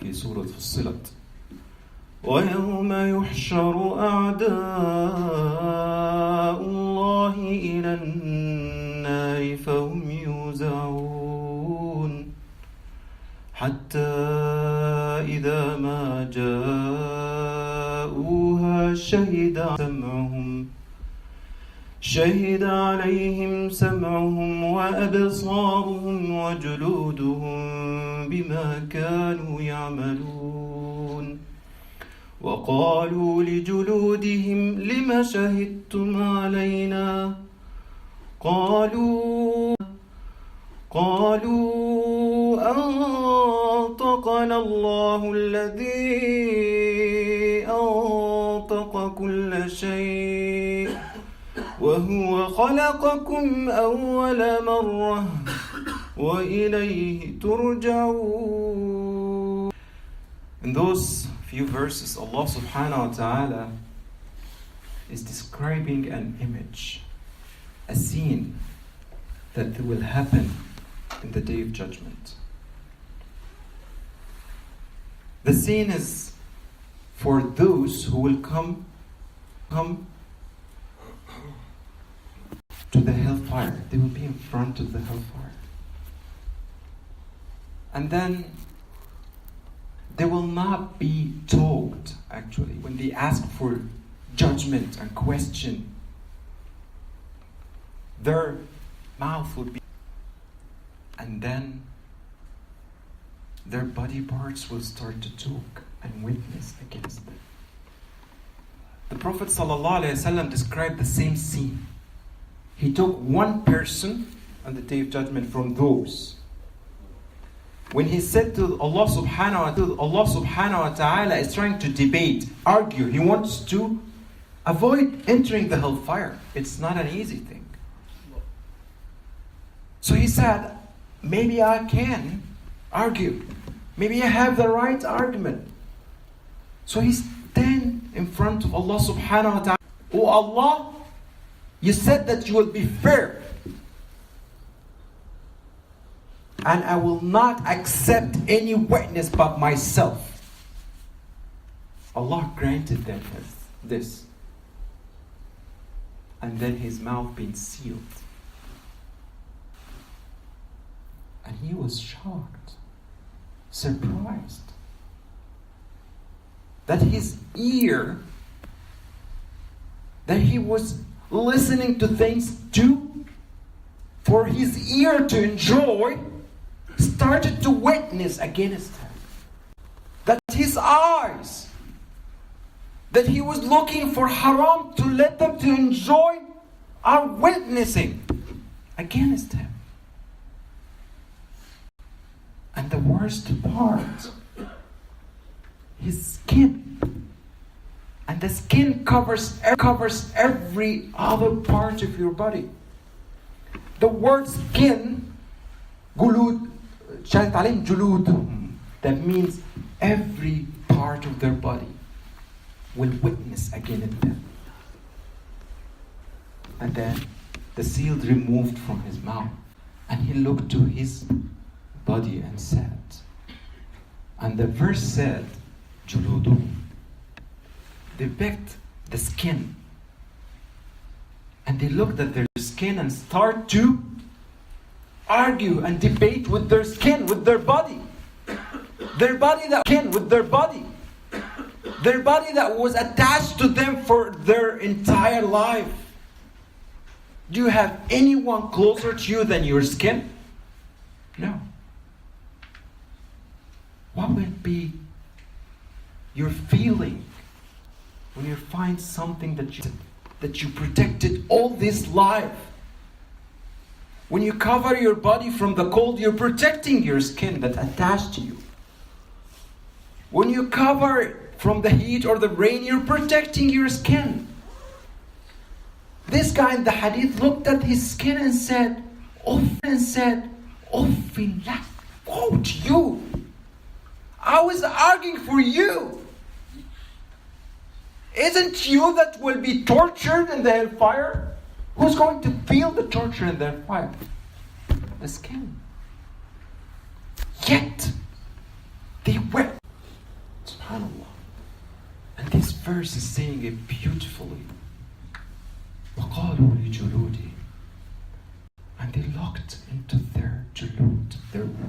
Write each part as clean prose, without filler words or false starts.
في سورة فصلت. ويوم يحشر أعداء الله إلى النار فهم يوزعون حتى إذا ما جاءوها شهد عليهم سمعهم وأبصارهم وجلودهم بما كانوا يعملون وقالوا لجلودهم لم شهدتم علينا قالوا أنطقنا الله الذي أنطق كل شيء وهو خلقكم أول مرة وإليه ترجعون. In those few verses, Allah subhanahu wa ta'ala is describing an image, a scene that will happen in the Day of Judgment. The scene is for those who will come to the hellfire. They will be in front of the hellfire. And then they will not be told, actually, when they ask for judgment and question, their mouth will be, and then their body parts will start to talk and witness against them. The Prophet ﷺ described the same scene. He took one person on the Day of Judgment from those. When he said to Allah subhanahu wa ta'ala is trying to debate, argue, he wants to avoid entering the hellfire. It's not an easy thing. So he said, maybe I can argue. Maybe I have the right argument. So he stand in front of Allah subhanahu wa ta'ala. Oh Allah, you said that you will be fair. And I will not accept any witness but myself. Allah granted them this. And then his mouth being sealed. And he was shocked, surprised, that his ear, that he was listening to things for his ear to enjoy, started to witness against him. That his eyes, that he was looking for haram to let them to enjoy, are witnessing against him. And the worst part, his skin. And the skin covers every other part of your body. The word skin, gulud, that means every part of their body will witness against them. And then the seal removed from his mouth. And he looked to his body and said, and the verse said, juludu. They picked the skin. And they looked at their skin and start to argue and debate with their skin, with their body. Their body that skin with their body. Their body that was attached to them for their entire life. Do you have anyone closer to you than your skin? No. What will be your feeling when you find something that you protected all this life? When you cover your body from the cold, you're protecting your skin that attached to you. When you cover it from the heat or the rain, you're protecting your skin. This guy in the hadith looked at his skin and said, Uffin lak, woe to you. I was arguing for you. Isn't you that will be tortured in the hellfire? Who's going to feel the torture in the hellfire? The skin. Yet, they wept. Subhanallah. And this verse is saying it beautifully. وَقَالُوا لِجُلُودِهِمْ. And they looked into their julud,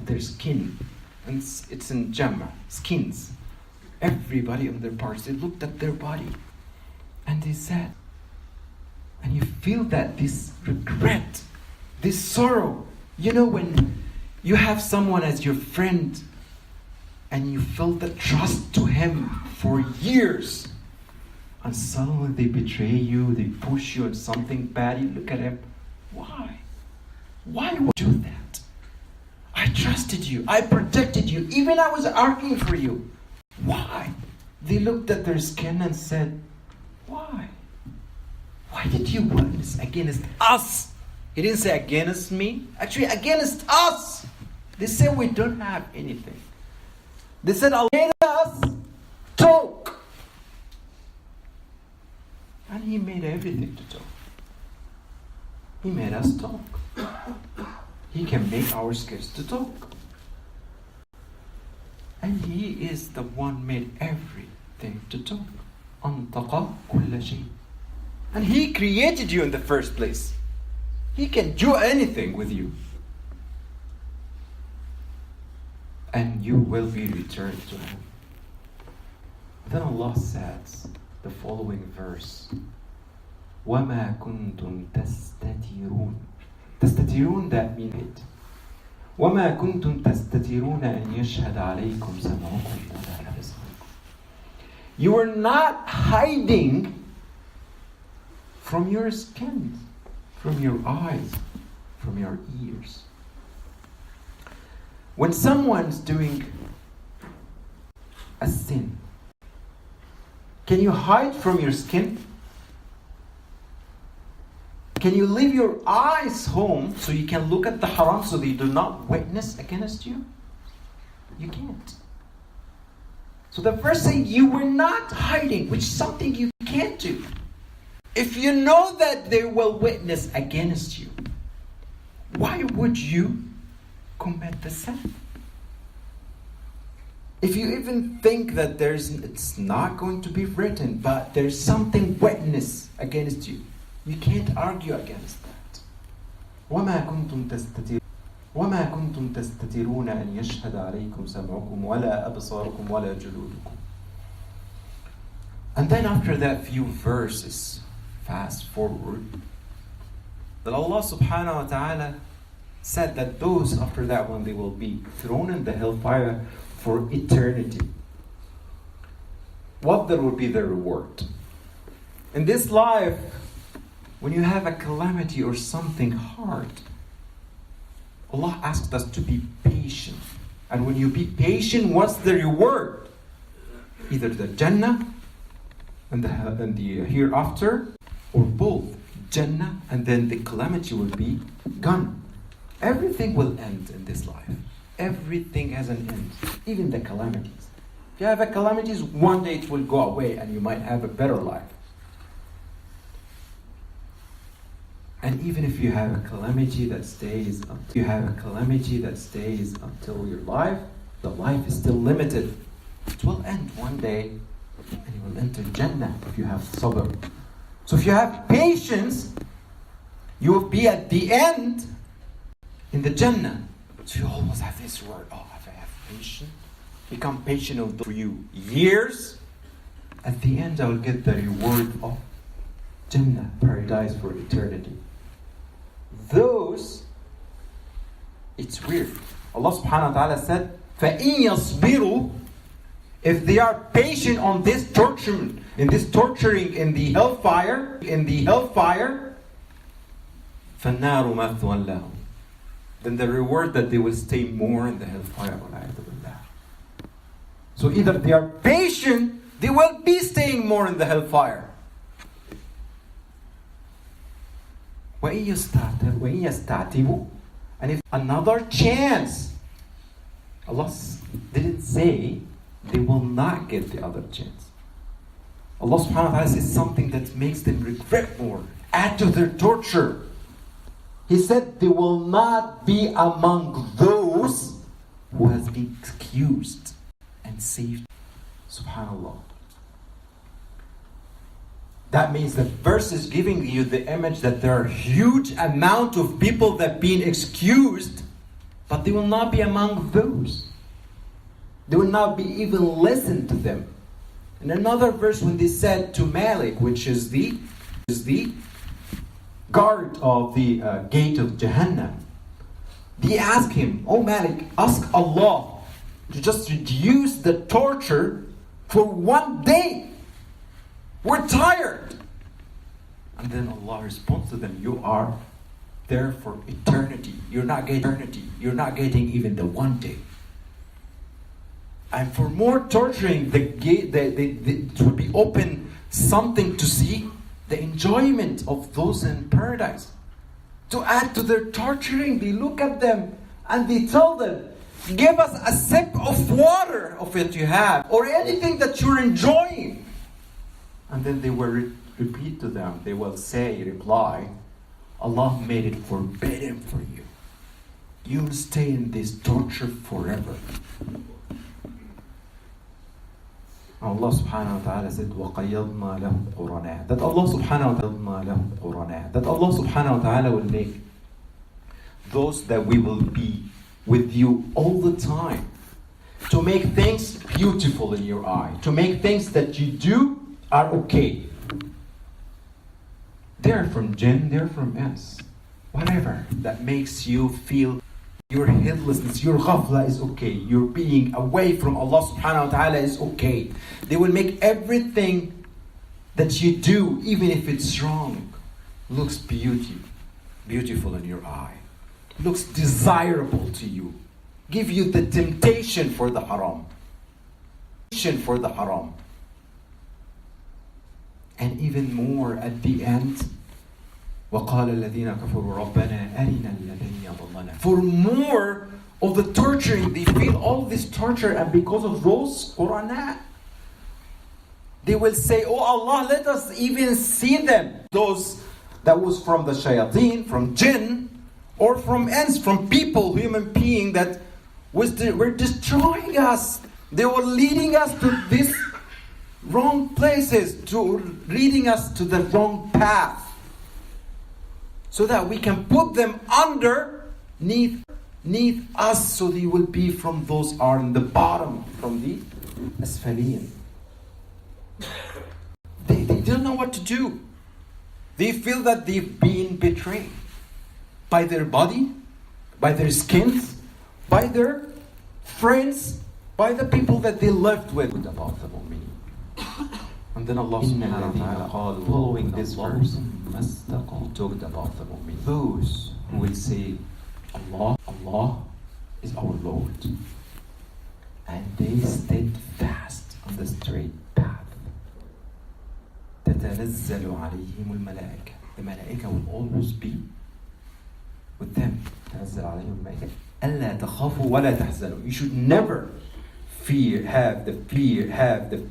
their skin. And it's in Jama, skins. Everybody on their parts, they looked at their body. And they said, and you feel that this regret, this sorrow. You know when you have someone as your friend and you felt the trust to him for years, and suddenly they betray you, they push you in something bad, you look at him, why? Why would you do that? I trusted you, I protected you, even I was arguing for you. Why? They looked at their skin and said, why? Why did you witness against us? He didn't say against me. Actually, against us. They said we don't have anything. They said, Allah made us talk. And He made everything to talk. He made us talk. He can make our skills to talk. And He is the one made everything to talk. أنطق كل شيء. And He created you in the first place. He can do anything with you. And you will be returned to Him. Then Allah says the following verse. وَمَا كُنْتُمْ تَسْتَتِرُونَ. تَسْتَتِرُونَ, that means it. وَمَا كُنْتُمْ تَسْتَتِرُونَ أَنْ يَشْهَدَ عَلَيْكُمْ سَمْعُكُمْ وَلَا أَبْصَارُكُمْ. You are not hiding from your skin, from your eyes, from your ears. When someone's doing a sin, can you hide from your skin? Can you leave your eyes home so you can look at the haram so they do not witness against you? You can't. So the verse says you were not hiding, which is something you can't do. If you know that they will witness against you, why would you commit the sin? If you even think that it's not going to be written, but there's something witness against you, you can't argue against that. وَمَا كُنْتُمْ تَسْتَتِرُونَ أَنْ يَشْهَدَ عَلَيْكُمْ سَمْعُكُمْ وَلَا أَبْصَارُكُمْ وَلَا جُلُودُكُمْ. And then after that few verses, fast forward, that Allah subhanahu wa ta'ala said that those after that one, they will be thrown in the hellfire for eternity. What there will be the reward? In this life, when you have a calamity or something hard, Allah asks us to be patient. And when you be patient, what's the reward? Either the Jannah and the hereafter, or both. Jannah and then the calamity will be gone. Everything will end in this life. Everything has an end. Even the calamities. If you have a calamities, one day it will go away and you might have a better life. And even if you have a calamity that stays until your life, the life is still limited. It will end one day and you will enter Jannah if you have sabr. So if you have patience, you will be at the end in the Jannah. So you always have this word, if I have patience, become patient for you years, at the end I will get the reward of Jannah, paradise for eternity. Those, it's weird. Allah subhanahu wa ta'ala said, فَإِن يَصْبِرُوا, if they are patient on this torturing, in the hellfire, فَالنَّارُ مَثْوًى لَهُمْ, then the reward that they will stay more in the hellfire. So either they are patient, they will be staying more in the hellfire. وَإِن يَسْتَعْتِبُوا, and if another chance, Allah didn't say they will not get the other chance. Allah subhanahu wa ta'ala says something that makes them regret more, add to their torture. He said they will not be among those who has been excused and saved. Subhanallah. That means the verse is giving you the image that there are huge amount of people that being excused, but they will not be among those. They will not be even listened to them. In another verse, when they said to Malik, which is the guard of the gate of Jahannam, they asked him, "Oh Malik, ask Allah to just reduce the torture for one day. We're tired." And then Allah responds to them, "You are there for eternity. You're not getting eternity. You're not getting even the one day." And for more torturing, the gate it will be open something to see the enjoyment of those in paradise. To add to their torturing, they look at them and they tell them, "Give us a sip of water of it you have, or anything that you're enjoying." And then they will repeat to them, they will reply, "Allah made it forbidden for you. You'll stay in this torture forever." Allah subhanahu wa ta'ala said, وَقَيَّضْنَا لَهُمْ قُرَنَاءَ. That Allah subhanahu wa ta'ala will make those that we will be with you all the time, to make things beautiful in your eye, to make things that you do are okay. They're from jinn, they're from ins. Whatever that makes you feel your heedlessness, your ghafla is okay. Your being away from Allah subhanahu wa ta'ala is okay. They will make everything that you do, even if it's wrong, looks beautiful in your eye. Looks desirable to you. Give you the temptation for the haram. And even more at the end, وَقَالَ الَّذِينَ كَفَرُوا رَبَّنَا أَرِنَا الَّذِينَ ضَلَّنَا. For more of the torturing, they feel all this torture, and because of those Qur'an, they will say, "Oh Allah, let us even see them." Those that was from the shayateen, from jinn, or from ants, from people, human being that were destroying us. They were leading us to these wrong places, leading us to the wrong path, so that we can put them underneath us, so they will be from those are in the bottom, from the asfaliyin. They don't know what to do. They feel that they've been betrayed by their body, by their skins, by their friends, by the people that they lived with. And then Allah subhanahu wa ta'ala, following this verse, he talked about the mu'min. Those who will say, Allah is our Lord. And they stayed fast on the straight path. تَتَنَزَّلُ عَلَيْهِمُ الْمَلَائِكَةُ. The malaika will always be with them. تَنَزَّلُ عَلَيْهِمُ الْمَلَائِكَةُ أَلَّا تَخَافُوا وَلَا تَحْزَنُوا. You should never have the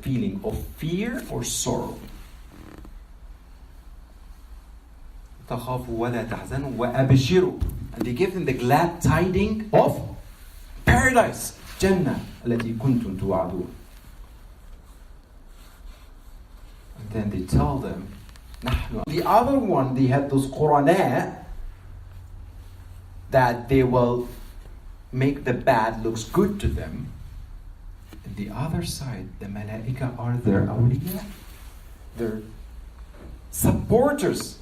feeling of fear or sorrow. تَخَافُوا وَلَا تَحْزَنُوا وَأَبْشِرُوا. And they give them the glad tidings of paradise, Jannah, التي كنتم توعدون. And then they tell them, نحن. The other one, they had those Qur'ana that they will make the bad looks good to them. And the other side, the malaika are their awliya, their supporters.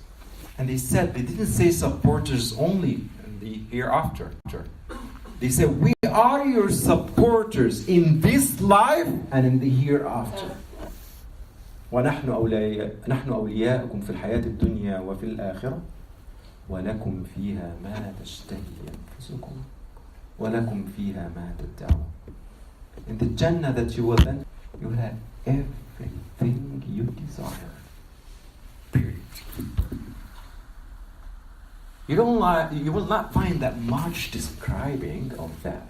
And they didn't say supporters only in the hereafter. They said, "We are your supporters in this life and in the hereafter. وَنَحْنُ أَوْلِيَاءُكُمْ فِي الْحَيَاةِ الدُّنْيَا وَفِي الْآخِرَةِ وَلَكُمْ فِيهَا مَا تَشْتَهِي أَنفُسُكُمْ وَلَكُمْ فِيهَا مَا تَدَّعُونَ." In the Jannah that you will then, you will have everything you desire. Period. You will not find that much describing of that.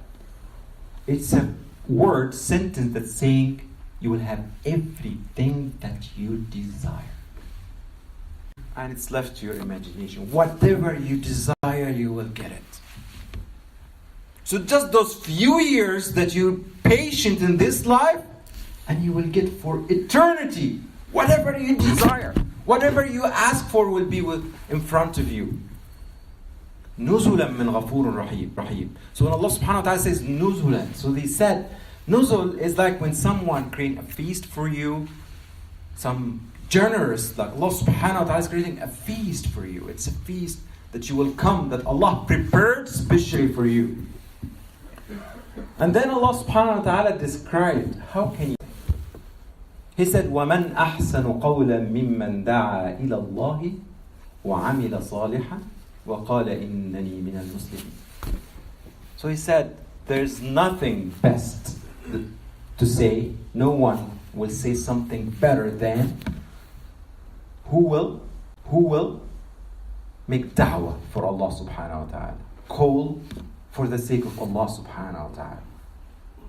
It's a word, sentence that's saying you will have everything that you desire. And it's left to your imagination. Whatever you desire, you will get it. So just those few years that you're patient in this life, and you will get for eternity whatever you desire. Whatever you ask for will be in front of you. نُزُلًا مِّن غَفُورٍ رَحِيمٍ. So when Allah subhanahu wa ta'ala says nuzulan, so they said, nuzul is like when someone creates a feast for you, some generous, like Allah subhanahu wa ta'ala is creating a feast for you. It's a feast that you will come, that Allah prepared specially for you. And then Allah subhanahu wa ta'ala described, how can you? He said, وَمَنْ أَحْسَنُ قَوْلًا مِمَّنْ دَعَا إِلَى اللَّهِ وَعَمِلَ صَالِحًا وَقَالَ إِنَّنِي مِنَ الْمُسْلِمِينَ. So he said, there's nothing best to say. No one will say something better than who will make da'wah for Allah subhanahu wa ta'ala. Call for the sake of Allah subhanahu wa ta'ala.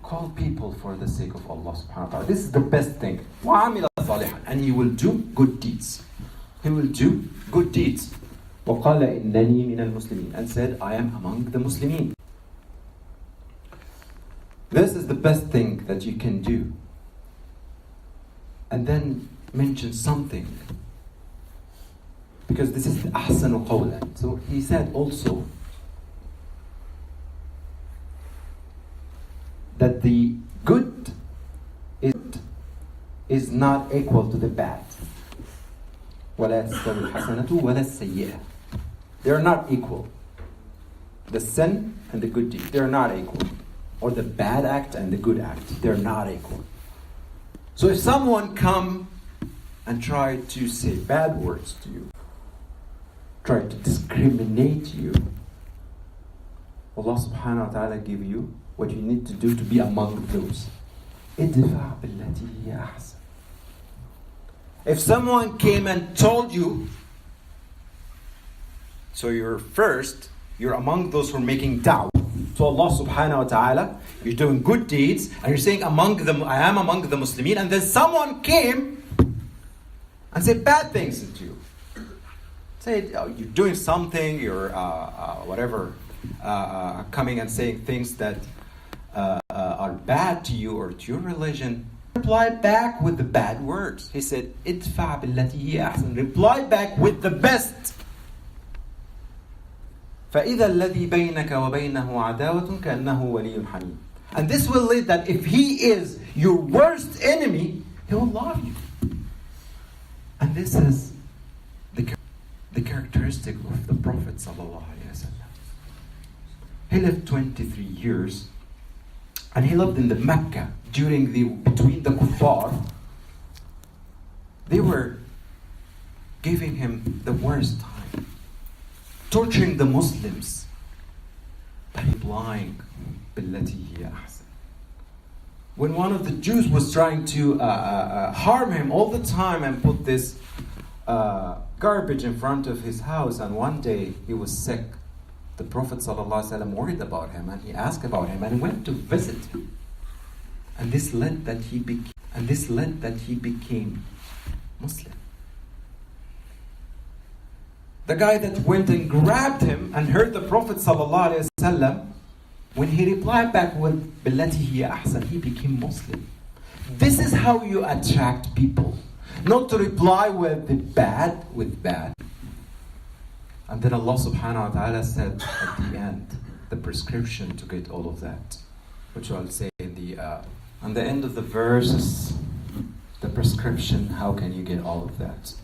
Call people for the sake of Allah subhanahu wa ta'ala. This is the best thing. وَعَمِلَ صَالِحًا. And he will do good deeds. He will do good deeds. وَقَالَ إِنَّنِي مِنَ الْمُسْلِمِينَ. And said, I am among the Muslimin. This is the best thing that you can do. And then mention something. Because this is the أحسن قولا. So he said also that the good is not equal to the bad. وَلَا تَسْتَوِي الْحَسَنَةُ وَلَا السَّيِّئَةُ. They are not equal. The sin and the good deed, they are not equal. Or the bad act and the good act, they're not equal. So if someone come and try to say bad words to you, try to discriminate you, Allah subhanahu wa ta'ala give you what you need to do to be among those. ادفع بالتي هي أحسن. If someone came and told you, so you're among those who are making da'wah to Allah subhanahu wa ta'ala, you're doing good deeds, and you're saying I am among the Muslimin, and then someone came and said bad things to you. Say, you're doing something, you're coming and saying things that are bad to you or to your religion. Reply back with the bad words. He said, ادفع بالتي هي أحسن. Reply back with the best. فإذا الذي بينك وبينه عداوة كأنه ولي حميم. And this will lead that if he is your worst enemy, he will love you. And this is the characteristic of the Prophet sallallahu alaihi wasallam. He lived 23 years, and he lived in the Mecca between the kuffar. They were giving him the worst time, torturing the Muslims, and replying بالتي هي أحسن. When one of the Jews was trying to harm him all the time and put this garbage in front of his house, and one day he was sick, the Prophet ﷺ worried about him, and he asked about him and went to visit him. And this led that he became Muslim. The guy that went and grabbed him and heard the Prophet ﷺ, when he replied back with بالتي هي أحسن, he became Muslim. This is how you attract people. Not to reply with the bad with bad. And then Allah subhanahu wa ta'ala said at the end, the prescription to get all of that, which I'll say on the end of the verses, the prescription, how can you get all of that?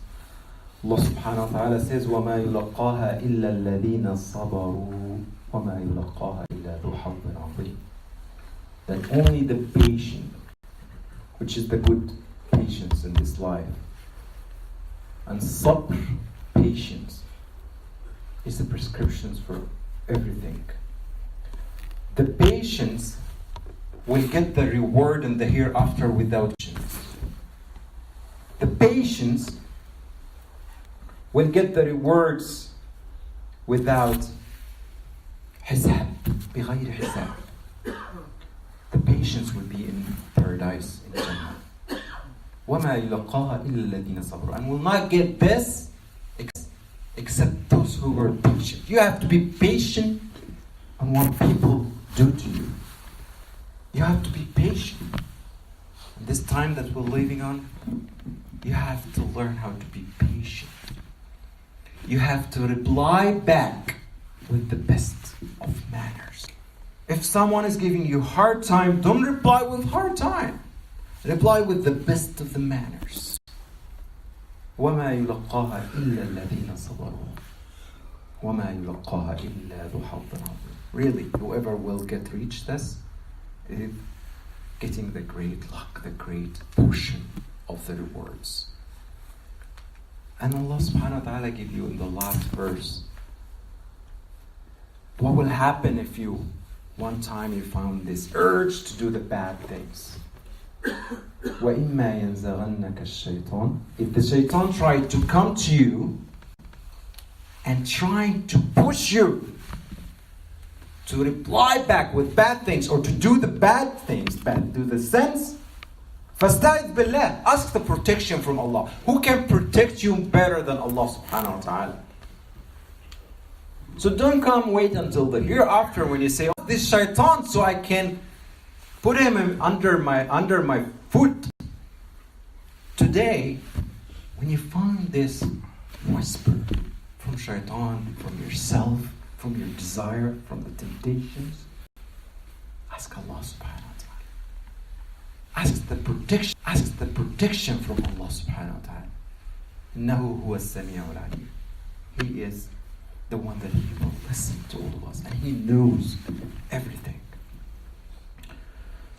Allah subhanahu wa ta'ala says, وَمَا يُلَقَّاهَا إِلَّا الَّذِينَ صَبَرُوا وَمَا يُلَقَّاهَا إِلَّا ذُو حَظٍّ عَظِيمٍ. That only the patient, which is the good patience in this life, and sabr, patience, is the prescriptions for everything. The patience will get the reward in the hereafter without patience. The patience will get the rewards without حساب, بغير حساب. The patience will be in paradise, in Jannah. وَمَا يُلَقَّاهَا إِلَّا الَّذِينَ صَبْرُوا. And will not get this except those who were patient. You have to be patient on what people do to you. You have to be patient. This time that we're living on, you have to learn how to be patient. You have to reply back with the best of manners. If someone is giving you hard time, don't reply with hard time. Reply with the best of the manners. وَمَا يُلَقَّاهَا إِلَّا الَّذِينَ صَبَرُوا وَمَا يُلَقَّاهَا إِلَّا ذُو حَظٍّ عَظِيمٍ. Really, whoever will reach this is getting the great luck, the great portion of the rewards. And Allah subhanahu wa ta'ala give you in the last verse, what will happen if you, one time you found this urge to do the bad things? وَإِمَّا يَنْزَغَنَّكَ الشَّيْطَانِ. If the shaitan tried to come to you and trying to push you to reply back with bad things or to do the bad things, do the sins, فَاسْتَعِذْ بِاللَّهِ. Ask the protection from Allah. Who can protect you better than Allah subhanahu wa ta'ala? So don't come wait until the hereafter when you say, oh, this shaitan, so I can put him under my foot. Today, when you find this whisper from shaitan, from yourself, from your desire, from the temptations, ask Allah subhanahu wa ta'ala. Ask the protection from Allah subhanahu wa ta'ala. إِنَّهُ هُوَ السَّمِيعُ الْعَلِيمُ. He is the one that He will listen to all of us, and He knows everything.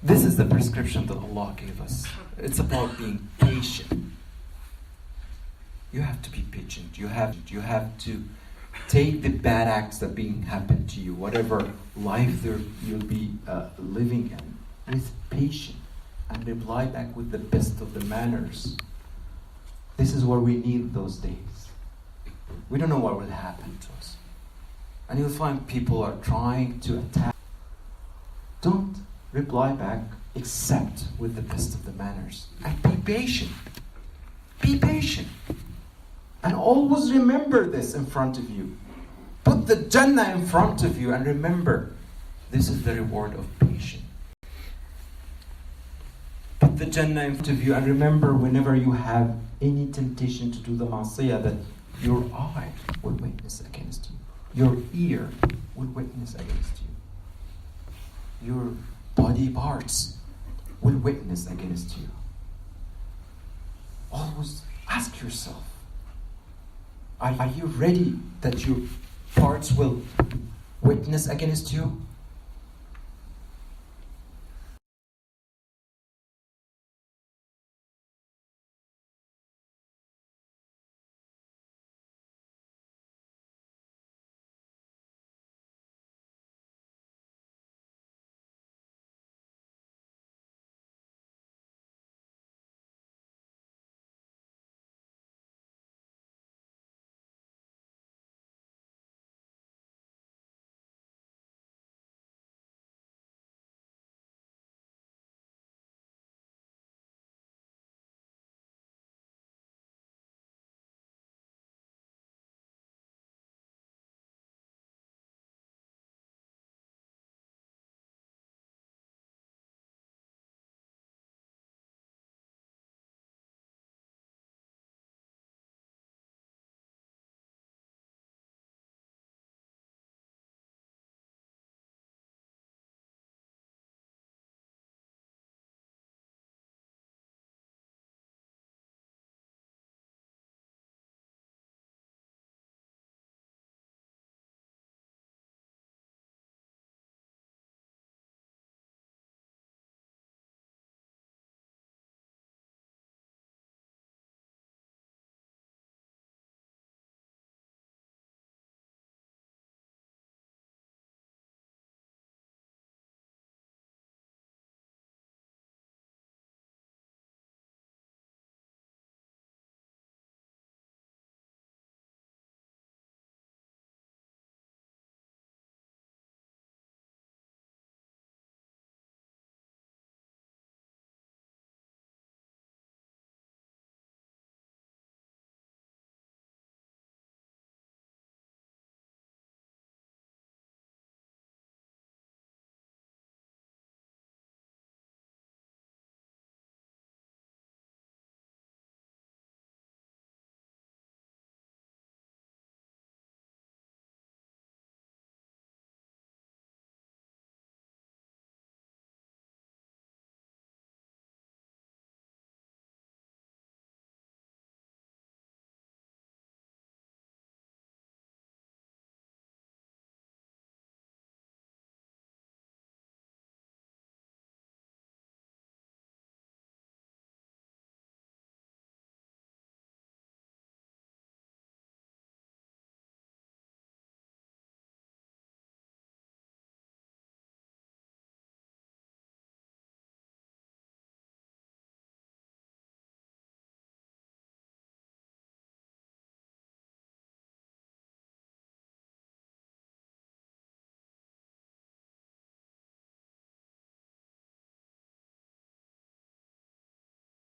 This is the prescription that Allah gave us. It's about being patient. You have to be patient. You have to take the bad acts that being happened to you, whatever life you'll be living in, with patience, and reply back with the best of the manners. This is what we need those days. We don't know what will happen to us. And you'll find people are trying to attack. Don't reply back except with the best of the manners. And be patient. Be patient. And always remember this in front of you. Put the Jannah in front of you and remember, this is the reward of patience. Put the Jannah in front of you and remember whenever you have any temptation to do the ma'asiyah that your eye will witness against you. Your ear will witness against you. Your body parts will witness against you. Always ask yourself, are you ready that your parts will witness against you?